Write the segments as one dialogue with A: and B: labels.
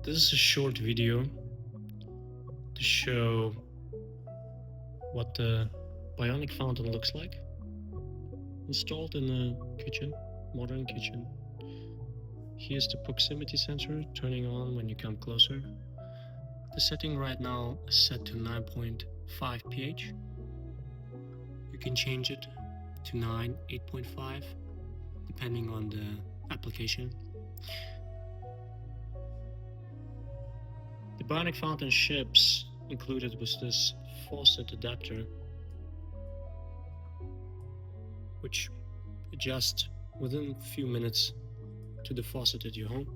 A: This is a short video to show what the Bionic Fountain looks like. Installed in a kitchen, modern kitchen. Here's the proximity sensor turning on when you come closer. The setting right now is set to 9.5 pH. You can change it to 9, 8.5, depending on the application. The Bionic Fountain ships included with this faucet adapter, which adjusts within a few minutes to the faucet at your home.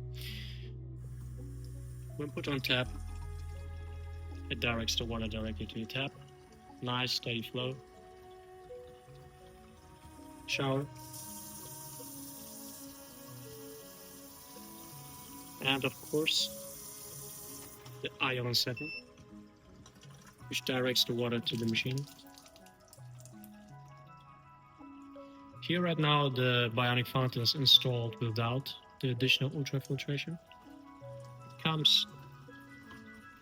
A: When put on tap, it directs the water directly to your tap. Nice steady flow. Shower. And of course, the ion setting, which directs the water to the machine. Here right now the Bionic Fountain is installed without the additional ultrafiltration. It comes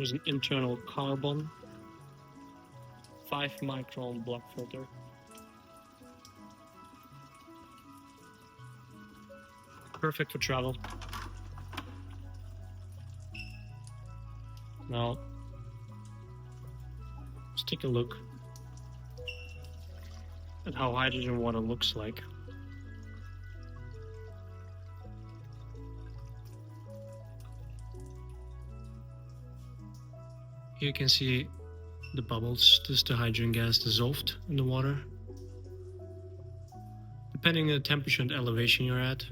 A: with an internal carbon 5 micron block filter. Perfect for travel. Now, let's take a look at how hydrogen water looks like. Here you can see the bubbles. This is the hydrogen gas dissolved in the water. Depending on the temperature and elevation you're at,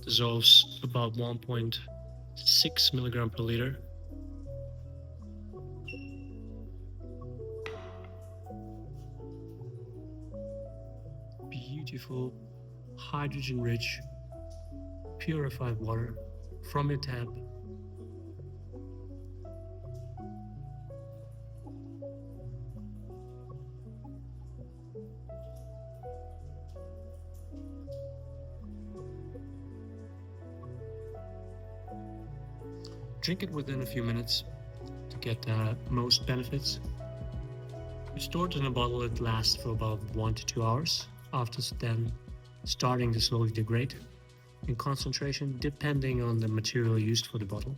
A: dissolves about 1.6 milligram per liter. Beautiful, hydrogen-rich, purified water from your tap. Drink it within a few minutes to get the most benefits. Stored in a bottle, it lasts for about 1 to 2 hours, after then starting to slowly degrade in concentration depending on the material used for the bottle.